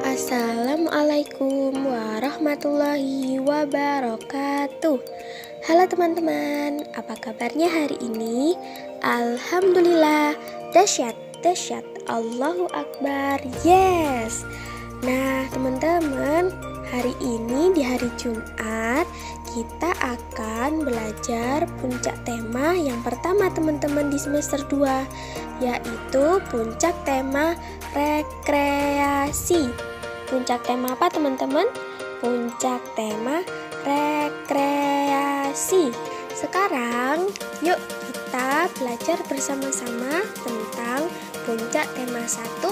Assalamualaikum warahmatullahi wabarakatuh. Halo teman-teman, apa kabarnya hari ini? Alhamdulillah, dahsyat, Allahu Akbar, yes. Nah teman-teman, hari ini di hari Jumat kita akan belajar puncak tema yang pertama teman-teman di semester 2, yaitu puncak tema rekreasi. Puncak tema apa teman-teman? Puncak tema rekreasi. Sekarang yuk kita belajar bersama-sama tentang puncak tema 1,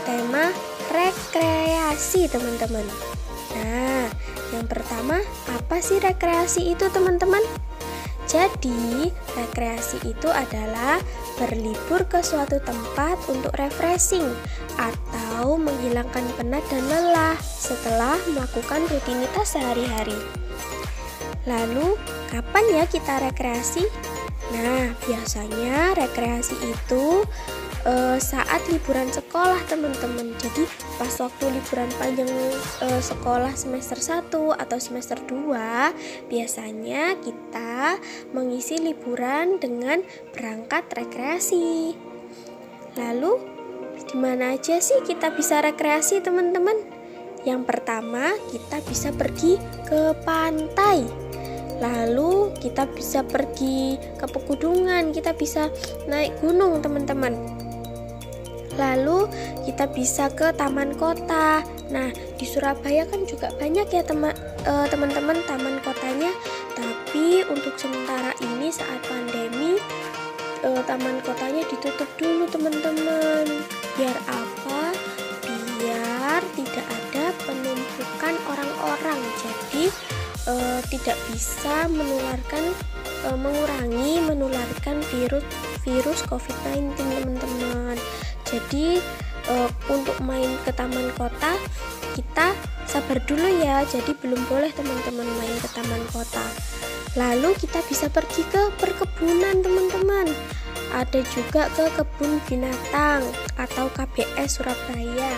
tema rekreasi teman-teman. Nah, yang pertama, apa sih rekreasi itu teman-teman? Jadi, rekreasi itu adalah berlibur ke suatu tempat untuk refreshing atau menghilangkan penat dan lelah setelah melakukan rutinitas sehari-hari. Lalu, kapan ya kita rekreasi? Nah, biasanya rekreasi itu saat liburan sekolah teman-teman. Jadi pas waktu liburan panjang sekolah semester 1 atau semester 2, biasanya kita mengisi liburan dengan berangkat rekreasi. Lalu di mana aja sih kita bisa rekreasi teman-teman? Yang pertama, kita bisa pergi ke pantai. Lalu kita bisa pergi ke pegunungan, kita bisa naik gunung teman-teman. Lalu kita bisa ke taman kota. Nah, di Surabaya kan juga banyak ya teman-teman taman kotanya. Tapi untuk sementara ini saat pandemi, taman kotanya ditutup dulu teman-teman. Biar apa? Biar tidak ada penumpukan orang-orang. Jadi tidak bisa mengurangi menularkan virus COVID-19 teman-teman. Jadi untuk main ke taman kota kita sabar dulu ya. Jadi belum boleh teman-teman main ke taman kota. Lalu kita bisa pergi ke perkebunan teman-teman. Ada juga ke kebun binatang atau KBS Surabaya.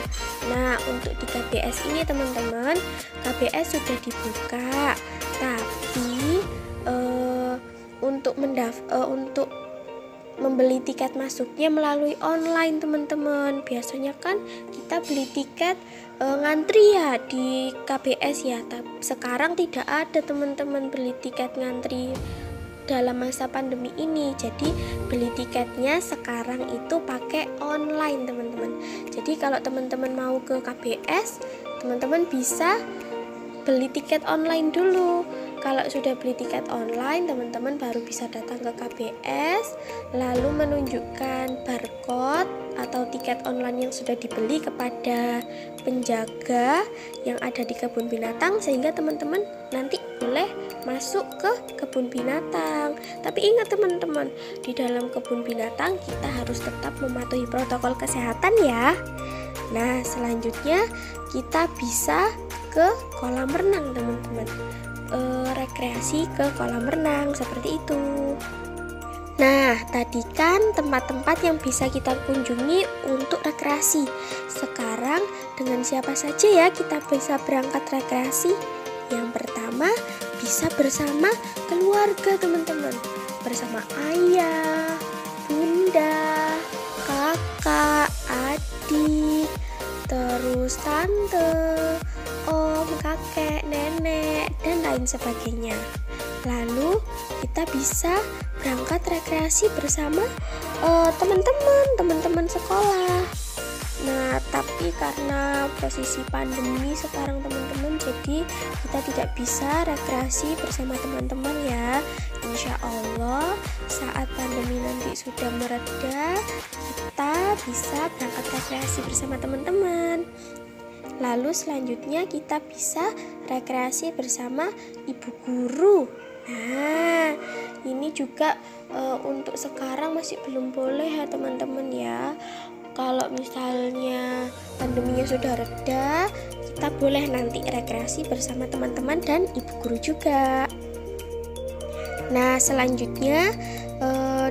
Nah, untuk di KBS ini teman-teman, KBS sudah dibuka, tapi untuk membeli tiket masuknya melalui online teman-teman. Biasanya kan kita beli tiket ngantri ya di KBS ya. Sekarang tidak ada teman-teman beli tiket ngantri dalam masa pandemi ini. Jadi beli tiketnya sekarang itu pakai online teman-teman. Jadi kalau teman-teman mau ke KBS, teman-teman bisa beli tiket online dulu. Kalau sudah beli tiket online, teman-teman baru bisa datang ke KBS, lalu menunjukkan barcode atau tiket online yang sudah dibeli kepada penjaga yang ada di kebun binatang, sehingga teman-teman nanti boleh masuk ke kebun binatang. Tapi ingat teman-teman, di dalam kebun binatang kita harus tetap mematuhi protokol kesehatan ya. Nah, selanjutnya kita bisa ke kolam renang teman-teman. Rekreasi ke kolam renang seperti itu. Nah, tadi kan tempat-tempat yang bisa kita kunjungi untuk rekreasi. Sekarang dengan siapa saja ya kita bisa berangkat rekreasi? Yang pertama, bisa bersama keluarga teman-teman. Bersama ayah, bunda, kakak, adik, terus tante, om, kakek, nenek, dan lain sebagainya. Lalu kita bisa berangkat rekreasi bersama teman-teman sekolah. Nah, tapi karena posisi pandemi sekarang teman-teman, jadi kita tidak bisa rekreasi bersama teman-teman ya. Insya Allah saat pandemi nanti sudah mereda, kita bisa berangkat rekreasi bersama teman-teman. Lalu selanjutnya kita bisa rekreasi bersama ibu guru. Nah, ini juga untuk sekarang masih belum boleh ya teman-teman ya. Kalau misalnya pandeminya sudah reda, kita boleh nanti rekreasi bersama teman-teman dan ibu guru juga. Nah, selanjutnya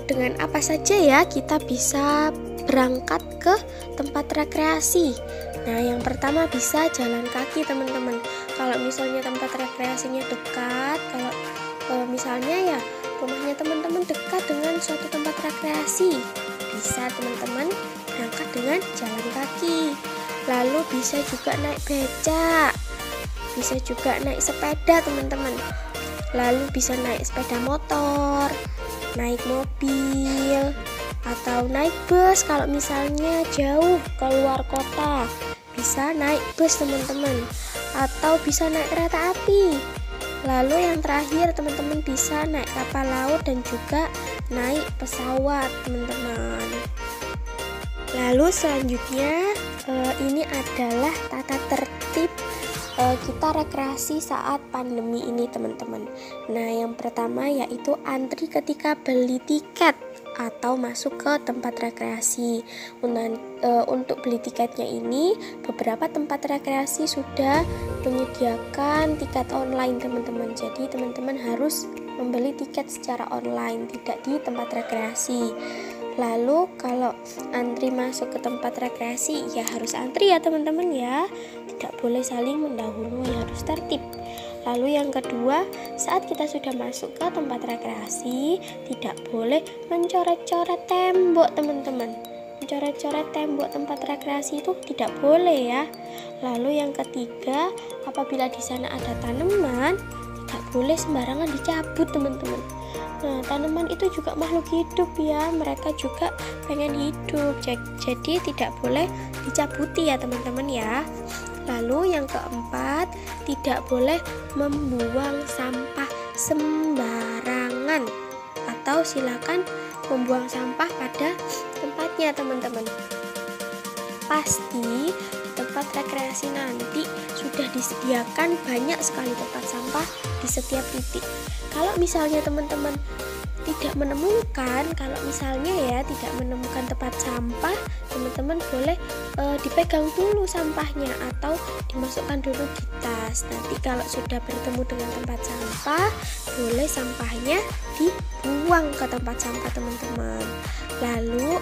dengan apa saja ya kita bisa berangkat ke tempat rekreasi. Nah, yang pertama bisa jalan kaki teman-teman. Kalau misalnya tempat rekreasinya dekat, kalau misalnya ya rumahnya teman-teman dekat dengan suatu tempat rekreasi, bisa teman-teman berangkat dengan jalan kaki. Lalu bisa juga naik becak, bisa juga naik sepeda teman-teman. Lalu bisa naik sepeda motor, naik mobil, atau naik bus kalau misalnya jauh keluar kota. Bisa naik bus teman-teman, atau bisa naik kereta api. Lalu yang terakhir teman-teman bisa naik kapal laut dan juga naik pesawat teman-teman. Lalu selanjutnya ini adalah tata tertib kita rekreasi saat pandemi ini teman-teman. Nah, yang pertama yaitu antri ketika beli tiket atau masuk ke tempat rekreasi. Untuk beli tiketnya ini, beberapa tempat rekreasi sudah menyediakan tiket online teman-teman. Jadi teman-teman harus membeli tiket secara online, tidak di tempat rekreasi. Lalu kalau antri masuk ke tempat rekreasi ya harus antri ya teman-teman ya, tidak boleh saling mendahului, harus tertib. Lalu yang kedua, saat kita sudah masuk ke tempat rekreasi, tidak boleh mencoret-coret tembok teman-teman. Mencoret-coret tembok tempat rekreasi itu tidak boleh ya. Lalu yang ketiga, apabila di sana ada tanaman, tidak boleh sembarangan dicabut teman-teman. Nah, tanaman itu juga makhluk hidup ya, mereka juga pengen hidup, jadi tidak boleh dicabuti ya teman-teman ya. Lalu yang keempat, tidak boleh membuang sampah sembarangan, atau silakan membuang sampah pada tempatnya teman-teman. Pasti tempat rekreasi nanti sudah disediakan banyak sekali tempat sampah di setiap titik. Kalau misalnya teman-teman tidak menemukan, tidak menemukan tempat sampah, teman-teman boleh dipegang dulu sampahnya atau dimasukkan dulu di tas. Nanti kalau sudah bertemu dengan tempat sampah, boleh sampahnya dibuang ke tempat sampah teman-teman. Lalu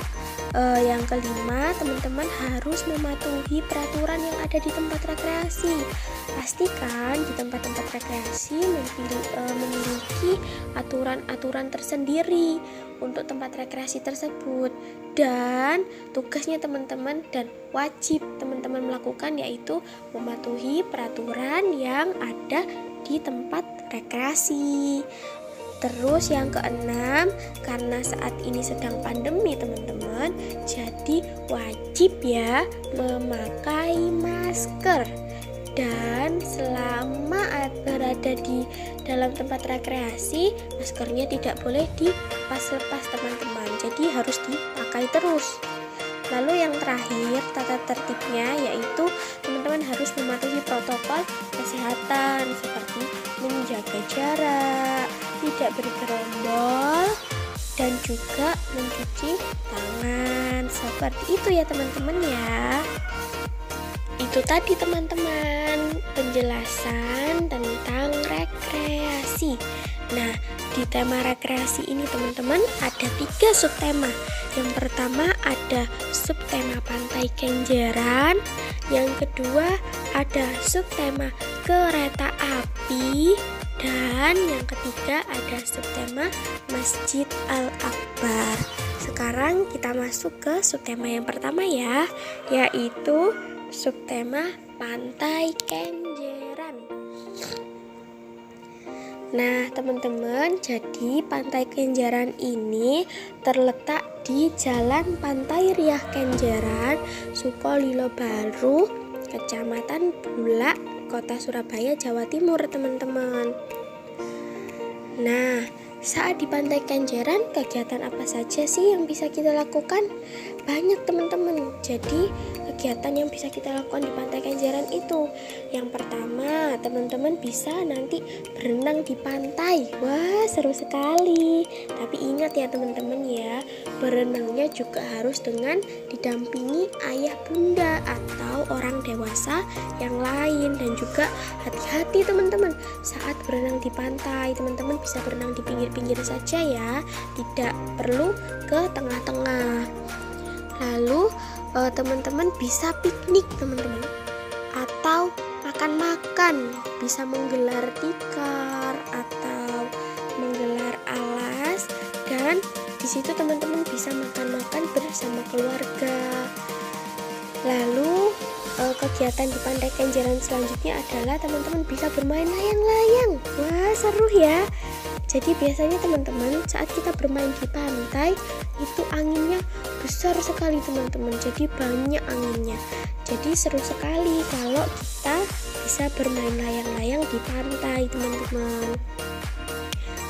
yang kelima, teman-teman harus mematuhi peraturan yang ada di tempat rekreasi. Pastikan di tempat-tempat rekreasi memiliki aturan-aturan tersendiri untuk tempat rekreasi tersebut, dan tugasnya teman-teman dan wajib teman-teman melakukan yaitu mematuhi peraturan yang ada di tempat rekreasi. Terus yang keenam, karena saat ini sedang pandemi teman-teman, jadi wajib ya memakai masker. Dan selama berada di dalam tempat rekreasi, maskernya tidak boleh dilepas-lepas teman-teman, jadi harus dipakai terus. Lalu yang terakhir, tata tertibnya yaitu teman-teman harus mematuhi protokol kesehatan seperti menjaga jarak, tidak bergerombol, dan juga mencuci tangan. Seperti itu ya teman-teman ya. Itu tadi teman-teman penjelasan tentang rekreasi. Nah, di tema rekreasi ini teman-teman ada 3 subtema. Yang pertama ada subtema Pantai Kenjeran, yang kedua ada subtema kereta api, dan yang ketiga ada subtema Masjid Al-Akbar. Sekarang kita masuk ke subtema yang pertama ya, yaitu subtema Pantai Kenjeran. Nah teman-teman, jadi Pantai Kenjeran ini terletak di Jalan Pantai Riah Kenjeran, Sukolilo Baru, Kecamatan Bulak, Kota Surabaya, Jawa Timur teman-teman. Nah, saat di Pantai Kenjeran, kegiatan apa saja sih yang bisa kita lakukan? banyak teman-teman. Jadi kegiatan yang bisa kita lakukan di Pantai Kenjeran itu, yang pertama teman-teman bisa nanti berenang di pantai. Wah, seru sekali. Tapi ingat ya teman-teman ya, berenangnya juga harus dengan didampingi ayah bunda atau orang dewasa yang lain. Dan juga hati-hati teman-teman saat berenang di pantai. Teman-teman bisa berenang di pinggir-pinggir saja ya, tidak perlu ke tengah-tengah. Lalu teman-teman bisa piknik teman-teman, atau makan-makan, bisa menggelar tikar atau menggelar alas, dan di situ teman-teman bisa makan-makan bersama keluarga. Lalu kegiatan di Pantai Kenjeran selanjutnya adalah teman-teman bisa bermain layang-layang. Wah, seru ya. Jadi biasanya teman-teman saat kita bermain di pantai itu anginnya besar sekali teman-teman, jadi banyak anginnya. Jadi seru sekali kalau kita bisa bermain layang-layang di pantai teman-teman.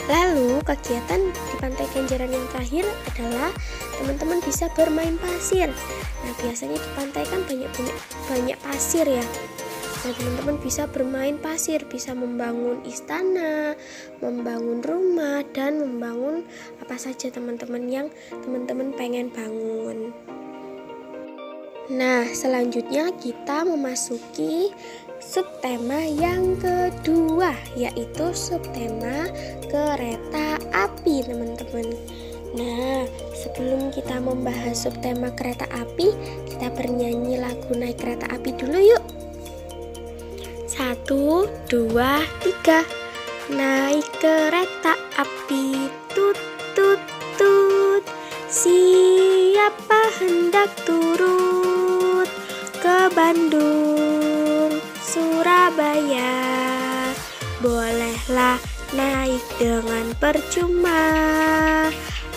Lalu kegiatan di Pantai Kenjeran yang terakhir adalah teman-teman bisa bermain pasir. Nah, biasanya di pantai kan banyak pasir ya. Nah, teman-teman bisa bermain pasir, bisa membangun istana, membangun rumah, dan membangun apa saja teman-teman yang teman-teman pengen bangun. Nah, selanjutnya kita memasuki subtema yang kedua, yaitu subtema kereta api teman-teman. Nah, sebelum kita membahas subtema kereta api, kita bernyanyi lagu Naik Kereta Api dulu yuk. 1, 2, 3. Naik kereta api, tut tut tut. Siapa hendak turut ke Bandung, Surabaya? Bolehlah naik dengan percuma.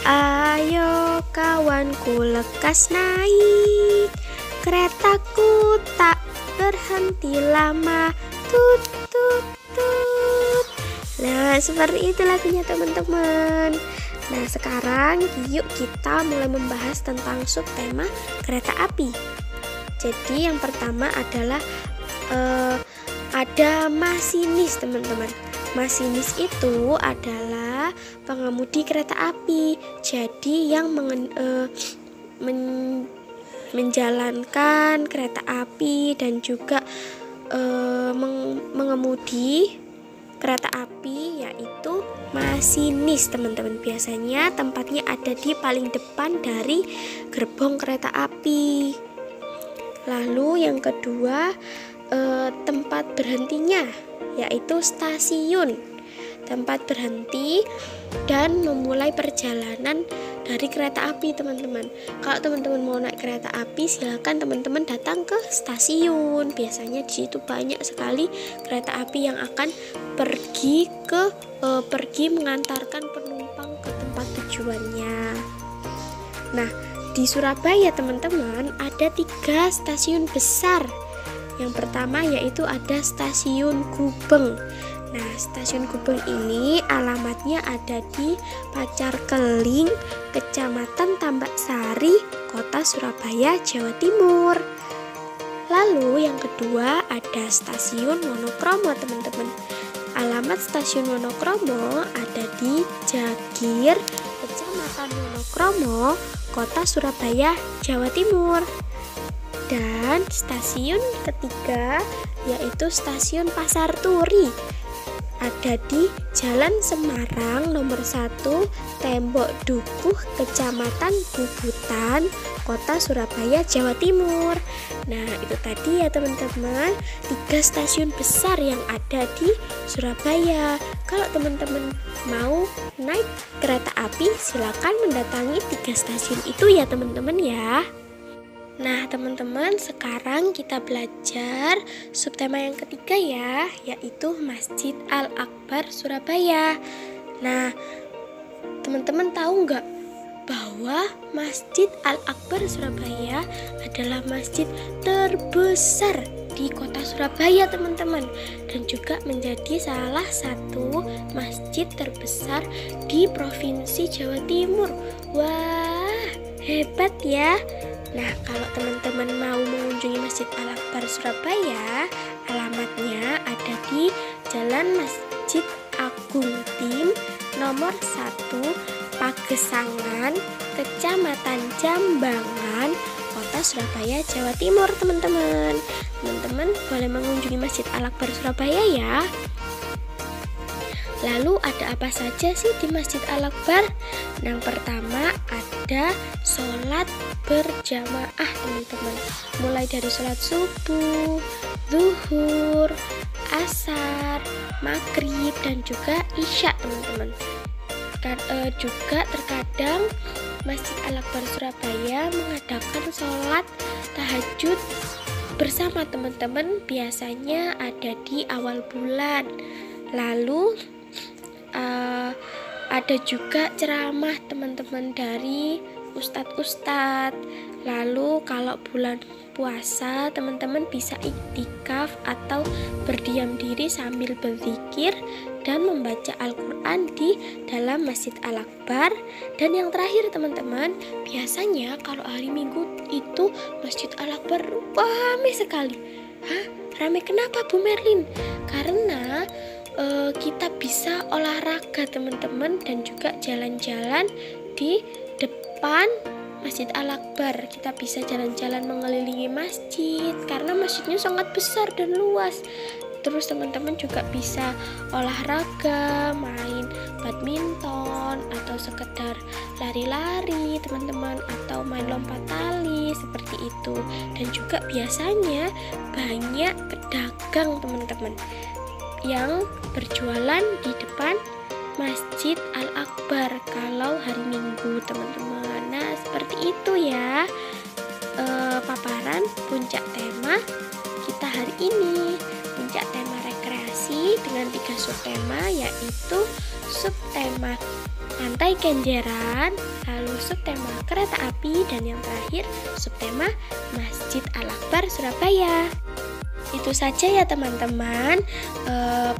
Ayo kawanku lekas naik, keretaku tak berhenti lama, tut tut tut. Nah, seperti itu lagunya teman-teman. Nah, sekarang yuk kita mulai membahas tentang subtema kereta api. Jadi yang pertama adalah ada masinis teman-teman. Masinis itu adalah pengemudi kereta api. Jadi yang menjalankan kereta api dan juga mengemudi kereta api yaitu masinis teman-teman. Biasanya tempatnya ada di paling depan dari gerbong kereta api. Lalu yang kedua tempat berhentinya yaitu stasiun, tempat berhenti dan memulai perjalanan dari kereta api teman-teman. Kalau teman-teman mau naik kereta api, silakan teman-teman datang ke stasiun. Biasanya di situ banyak sekali kereta api yang akan pergi mengantarkan penumpang ke tempat tujuannya. Nah, di Surabaya teman-teman ada 3 stasiun besar. Yang pertama yaitu ada stasiun Gubeng. Nah, stasiun Gubeng ini alamatnya ada di Pacar Keling, Kecamatan Tambak Sari, Kota Surabaya, Jawa Timur. Lalu yang kedua ada stasiun Wonokromo teman-teman. Alamat stasiun Wonokromo ada di Jagir, Kecamatan Wonokromo, Kota Surabaya, Jawa Timur. Dan stasiun ketiga yaitu stasiun Pasar Turi, ada di Jalan Semarang nomor 1, Tembok Dukuh, Kecamatan Bubutan, Kota Surabaya, Jawa Timur. Nah, itu tadi ya teman-teman, 3 stasiun besar yang ada di Surabaya. Kalau teman-teman mau naik kereta api, silakan mendatangi 3 stasiun itu ya teman-teman ya. Nah teman-teman, sekarang kita belajar subtema yang ketiga ya, yaitu Masjid Al-Akbar Surabaya. Nah teman-teman tahu nggak bahwa Masjid Al-Akbar Surabaya adalah masjid terbesar di kota Surabaya teman-teman, dan juga menjadi salah satu masjid terbesar di Provinsi Jawa Timur. Wah, hebat ya. Nah, kalau teman-teman mau mengunjungi Masjid Al-Akbar Surabaya, alamatnya ada di Jalan Masjid Agung Tim nomor 1 Pagesangan, Kecamatan Jambangan, Kota Surabaya, Jawa Timur, teman-teman. Teman-teman boleh mengunjungi Masjid Al-Akbar Surabaya ya. Lalu ada apa saja sih di Masjid Al-Akbar? Yang pertama ada sholat berjamaah, teman-teman. Mulai dari sholat subuh, zuhur, asar, maghrib, dan juga isya, teman-teman. Juga terkadang Masjid Al-Akbar Surabaya mengadakan sholat tahajud bersama, teman-teman. Biasanya ada di awal bulan. Lalu ada juga ceramah, teman-teman, dari ustadz-ustadz. Lalu kalau bulan puasa, teman-teman bisa iktikaf atau berdiam diri sambil berzikir dan membaca Al-Quran di dalam Masjid Al-Akbar. Dan yang terakhir, teman-teman, biasanya kalau hari Minggu itu Masjid Al-Akbar ramai sekali. Ramai kenapa, Bu Merlin? Karena kita bisa olahraga, teman-teman, dan juga jalan-jalan di depan Masjid Al-Akbar. Kita bisa jalan-jalan mengelilingi masjid karena masjidnya sangat besar dan luas. Terus teman-teman juga bisa olahraga, main badminton atau sekedar lari-lari, teman-teman, atau main lompat tali seperti itu. Dan juga biasanya banyak pedagang, teman-teman, yang berjualan di depan Masjid Al-Akbar kalau hari Minggu, teman-teman. Nah, seperti itu ya paparan puncak tema kita hari ini. Puncak tema rekreasi dengan 3 subtema, yaitu subtema Pantai Kenjeran, lalu subtema kereta api, dan yang terakhir subtema Masjid Al-Akbar Surabaya. Itu saja ya, teman-teman,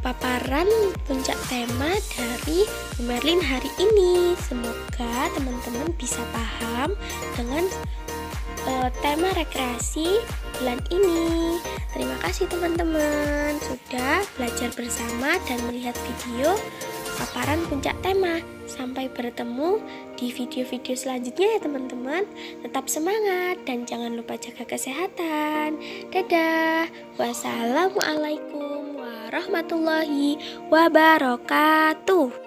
paparan puncak tema dari Bu Merlin hari ini. Semoga teman-teman bisa paham dengan tema rekreasi bulan ini. Terima kasih, teman-teman, sudah belajar bersama dan melihat video paparan puncak tema. Sampai bertemu di video-video selanjutnya ya, teman-teman. Tetap semangat dan jangan lupa jaga kesehatan. Dadah. Wassalamualaikum warahmatullahi wabarakatuh.